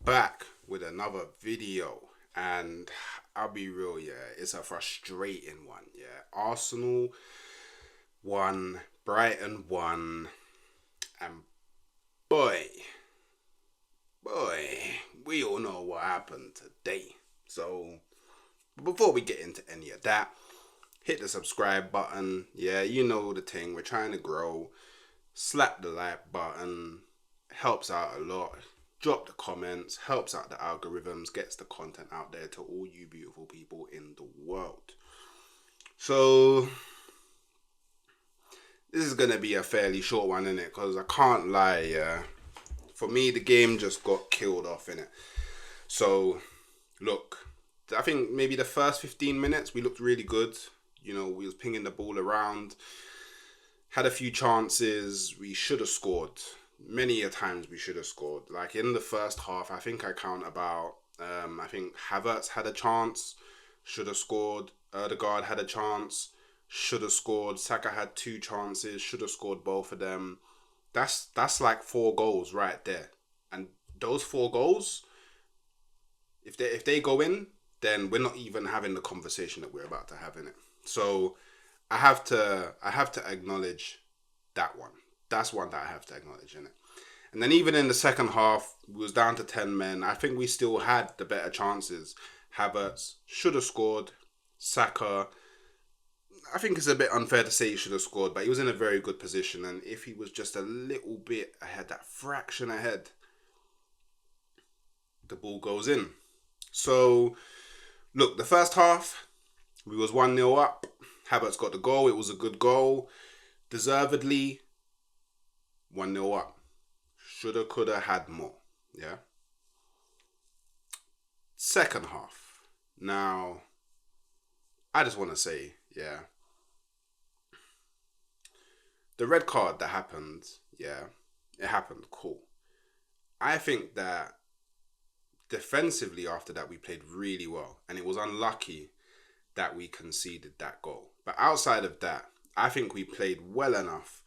back with another video, and I'll be real, yeah, it's a frustrating one, yeah. Arsenal won, Brighton won, and boy, boy, we all know what happened today. So, before we get into any of that, hit the subscribe button, yeah, you know the thing, we're trying to grow. Slap the like button, helps out a lot. Drop the comments, helps out the algorithms, gets the content out there to all you beautiful people in the world. So this is gonna be a fairly short one, innit? Because I can't lie, for me the game just got killed off, innit? So look, I think maybe the first 15 minutes we looked really good. You know, we was pinging the ball around, had a few chances, we should have scored. Many a times we should have scored. Like in the first half, I think I count about, I think Havertz had a chance, should have scored. Odegaard had a chance, should have scored. Saka had 2 chances, should have scored both of them. That's like 4 goals right there. And those 4 goals, if they go in, then we're not even having the conversation that we're about to have in it. So I have to acknowledge that one. That's one that I have to acknowledge, innit? And then even in the second half, we was down to 10 men. I think we still had the better chances. Havertz should have scored. Saka, I think it's a bit unfair to say he should have scored, but he was in a very good position. And if he was just a little bit ahead, that fraction ahead, the ball goes in. So, look, the first half, we was 1-0 up. Havertz got the goal. It was a good goal. Deservedly, 1-0 up. Shoulda, coulda, had more. Yeah. Second half. Now, I just want to say, yeah. The red card that happened, yeah, it happened. Cool. I think that defensively after that, we played really well. And it was unlucky that we conceded that goal. But outside of that, I think we played well enough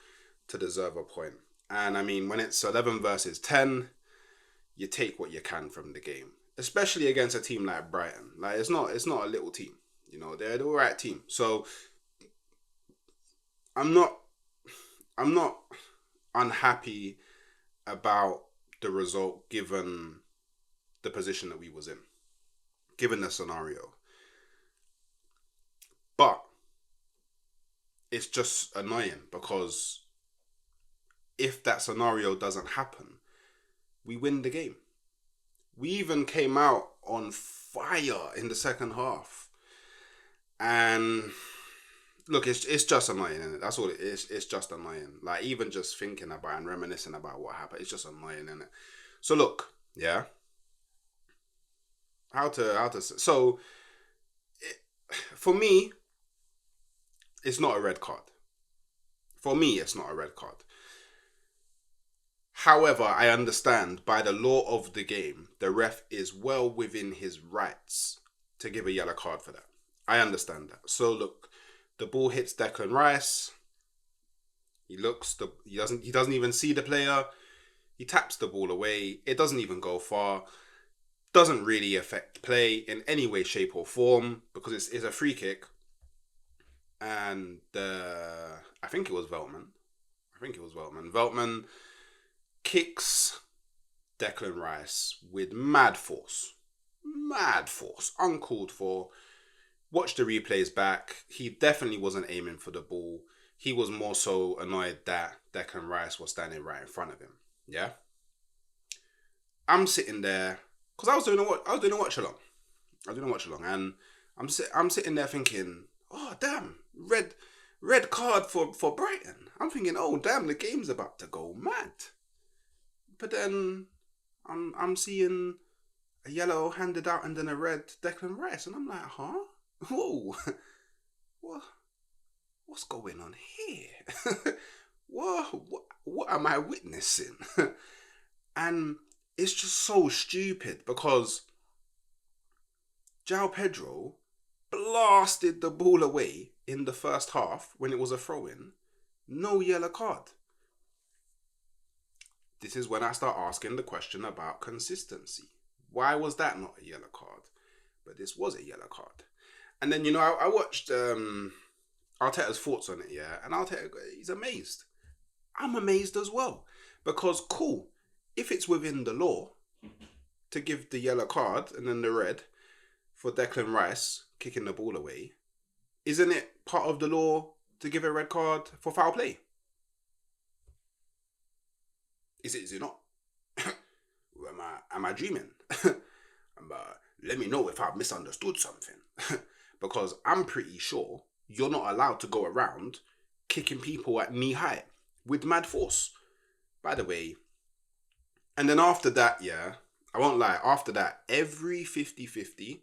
to deserve a point. And I mean, when it's 11 versus 10, you take what you can from the game, especially against a team like Brighton. Like it's not a little team, you know, they're the right team. So I'm not unhappy about the result given the position that we was in, given the scenario. But it's just annoying because if that scenario doesn't happen, we win the game. We even came out on fire in the second half. And look, it's just annoying, isn't it? That's all it is. It's just annoying. Like even just thinking about and reminiscing about what happened, it's just annoying, isn't it? So look, yeah. So for me, it's not a red card. For me, it's not a red card. However, I understand by the law of the game, the ref is well within his rights to give a yellow card for that. I understand that. So look, the ball hits Declan Rice. He doesn't even see the player. He taps the ball away. It doesn't even go far. Doesn't really affect play in any way, shape or form because it's a free kick. And I think it was Veltman. Veltman kicks Declan Rice with mad force, uncalled for. Watch the replays back. He definitely wasn't aiming for the ball. He was more so annoyed that Declan Rice was standing right in front of him. Yeah. I'm sitting there because I was doing a watch along, and I'm sitting there thinking, oh damn, red card for Brighton. I'm thinking, oh damn, the game's about to go mad. But then I'm seeing a yellow handed out and then a red Declan Rice, and I'm like, huh? Whoa, what's going on here? What am I witnessing? And it's just so stupid because João Pedro blasted the ball away in the first half when it was a throw-in. No yellow card. This is when I start asking the question about consistency. Why was that not a yellow card? But this was a yellow card. And then, I watched Arteta's thoughts on it, yeah, and Arteta, he's amazed. I'm amazed as well. Because, cool, if it's within the law to give the yellow card and then the red for Declan Rice kicking the ball away, isn't it part of the law to give a red card for foul play? Is it not? Am I dreaming? Let me know if I've misunderstood something. Because I'm pretty sure you're not allowed to go around kicking people at knee height with mad force. By the way, and then after that, yeah, I won't lie, after that, every 50-50,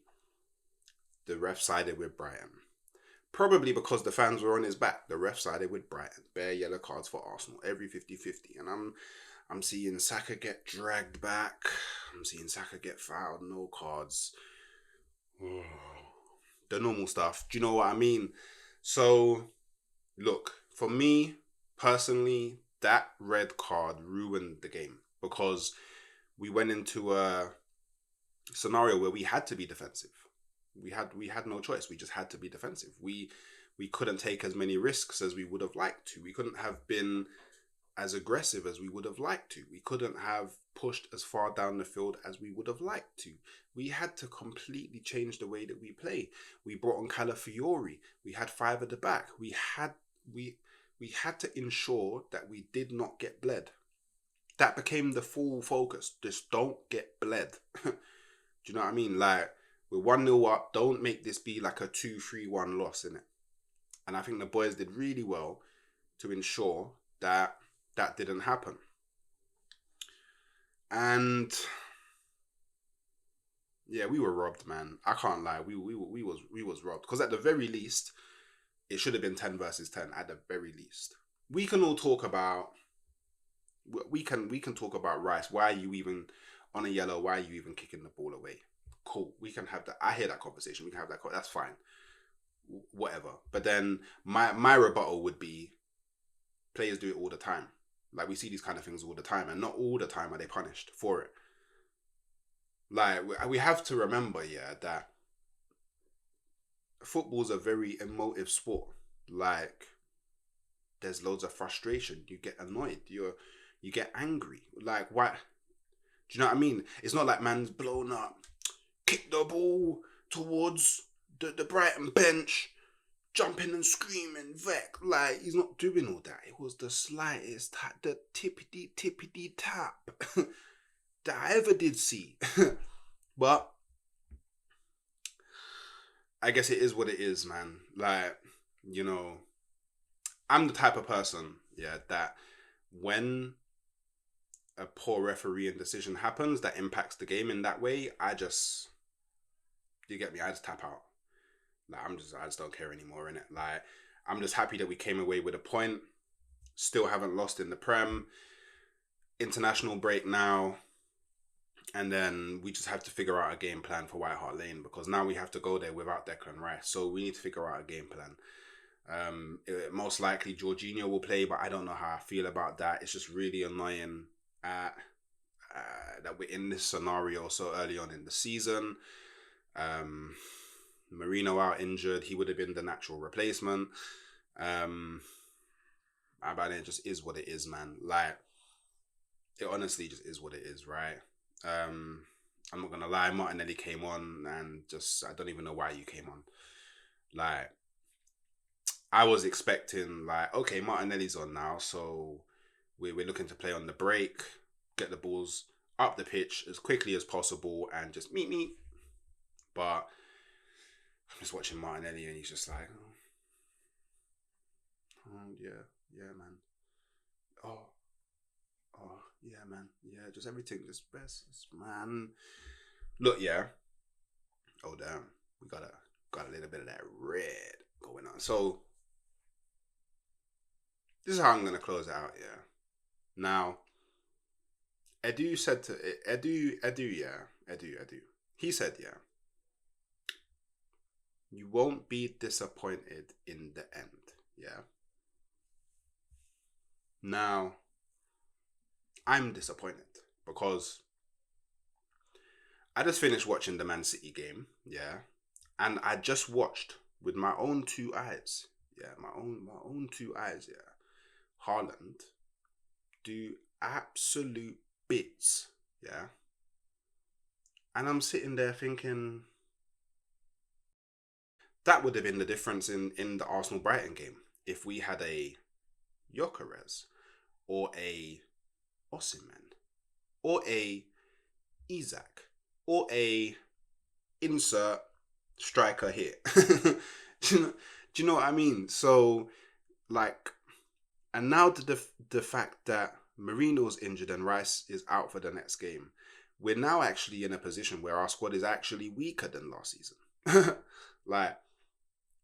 the ref sided with Brighton. Probably because the fans were on his back. The ref sided with Brighton. Bare yellow cards for Arsenal. Every 50-50. And I'm seeing Saka get dragged back. I'm seeing Saka get fouled. No cards. The normal stuff. Do you know what I mean? So, look, for me, personally, that red card ruined the game. Because we went into a scenario where we had to be defensive. We had no choice. We just had to be defensive. We couldn't take as many risks as we would have liked to. We couldn't have been as aggressive as we would have liked to. We couldn't have pushed as far down the field as we would have liked to. We had to completely change the way that we play. We brought on Calafiori. We had 5 at the back. We had to ensure that we did not get bled. That became the full focus. Just don't get bled. Do you know what I mean? Like, we're 1-0 up. Don't make this be like a 2-3-1 loss, innit? And I think the boys did really well to ensure that that didn't happen. And yeah, we were robbed, man. I can't lie. We was robbed. Because at the very least, it should have been 10 versus 10. At the very least, we can all talk about. We can talk about Rice. Why are you even on a yellow? Why are you even kicking the ball away? Cool. We can have that. I hear that conversation. We can have that. That's fine. Whatever. But then my rebuttal would be, players do it all the time. Like, we see these kind of things all the time, and not all the time are they punished for it. Like, we have to remember, yeah, that football's a very emotive sport. Like, there's loads of frustration. You get annoyed. You get angry. Like, why? Do you know what I mean? It's not like man's blown up, kick the ball towards the Brighton bench, jumping and screaming, Vec. Like, he's not doing all that. It was the slightest, the tippity tap that I ever did see. But I guess it is what it is, man. Like, I'm the type of person, yeah, that when a poor refereeing decision happens that impacts the game in that way, you get me? I just tap out. Like, I just don't care anymore, innit? Like, I'm just happy that we came away with a point. Still haven't lost in the Prem. International break now. And then we just have to figure out a game plan for White Hart Lane, because now we have to go there without Declan Rice. So we need to figure out a game plan. Most likely Jorginho will play, but I don't know how I feel about that. It's just really annoying that we're in this scenario so early on in the season. Marino out injured. He would have been the natural replacement. But it just is what it is, man. Like, it honestly just is what it is, right? I'm not gonna lie, Martinelli came on and I don't even know why you came on. Like, I was expecting, like, okay, Martinelli's on now, so we're looking to play on the break, get the balls up the pitch as quickly as possible and just meet. But I'm just watching Martinelli and he's just like, yeah, man. Oh, yeah, man. Yeah, just everything just best, man. Look, yeah. Oh, damn. We got a little bit of that red going on. So, this is how I'm going to close it out, yeah. Now, Edu said to... Edu. He said, yeah, you won't be disappointed in the end, yeah. Now, I'm disappointed because I just finished watching the Man City game, yeah, and I just watched with my own two eyes, yeah, my own two eyes, yeah. Haaland do absolute bits, yeah, and I'm sitting there thinking that would have been the difference in the Arsenal Brighton game if we had a Gyökeres or a Osimhen or a Isaac or a insert striker here. Do you know what I mean? So like, and now the fact that Marino's injured and Rice is out for the next game, we're now actually in a position where our squad is actually weaker than last season. Like,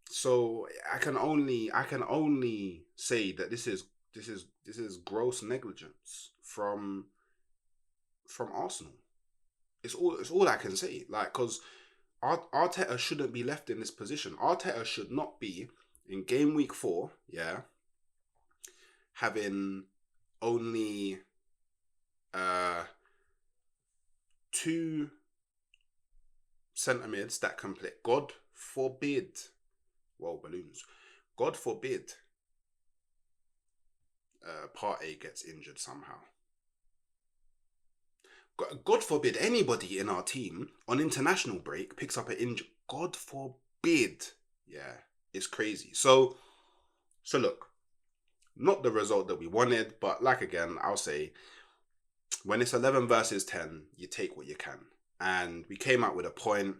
so I can only say that this is gross negligence from Arsenal. It's all I can say. Like, because Arteta shouldn't be left in this position. Arteta should not be in game week 4. Yeah, having only uh two centre mids that can play. God forbid. Well, balloons. God forbid. Partey gets injured somehow. God forbid anybody in our team on international break picks up an injury. God forbid. Yeah, it's crazy. So look, not the result that we wanted, but like again, I'll say when it's 11 versus 10, you take what you can. And we came out with a point.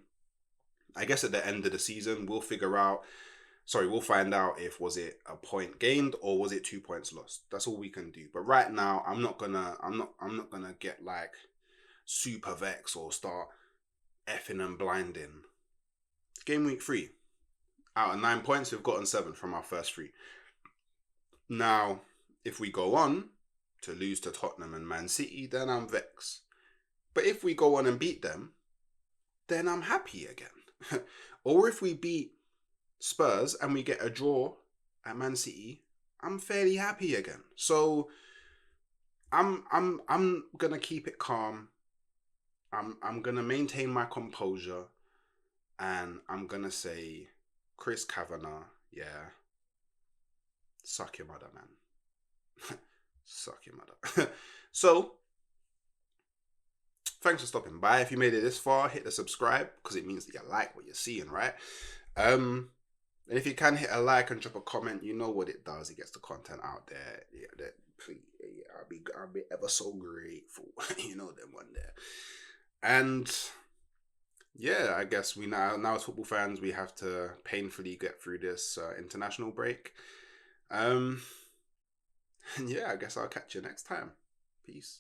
I guess at the end of the season, we'll find out if was it a point gained or was it 2 points lost. That's all we can do. But right now, I'm not gonna get like super vex or start effing and blinding. It's game week 3. Out of 9 points, we've gotten 7 from our first 3. Now, if we go on to lose to Tottenham and Man City, then I'm vexed. But if we go on and beat them, then I'm happy again. Or if we beat Spurs and we get a draw at Man City, I'm fairly happy again. So I'm gonna keep it calm. I'm gonna maintain my composure, and I'm gonna say, Chris Kavanagh, yeah, suck your mother, man. Suck your mother. So thanks for stopping by. If you made it this far, hit the subscribe because it means that you like what you're seeing, right? And if you can hit a like and drop a comment, you know what it does. It gets the content out there. Yeah, please, yeah, I'll be ever so grateful. You know them one there. And yeah, I guess we now as football fans we have to painfully get through this international break. And yeah, I guess I'll catch you next time. Peace.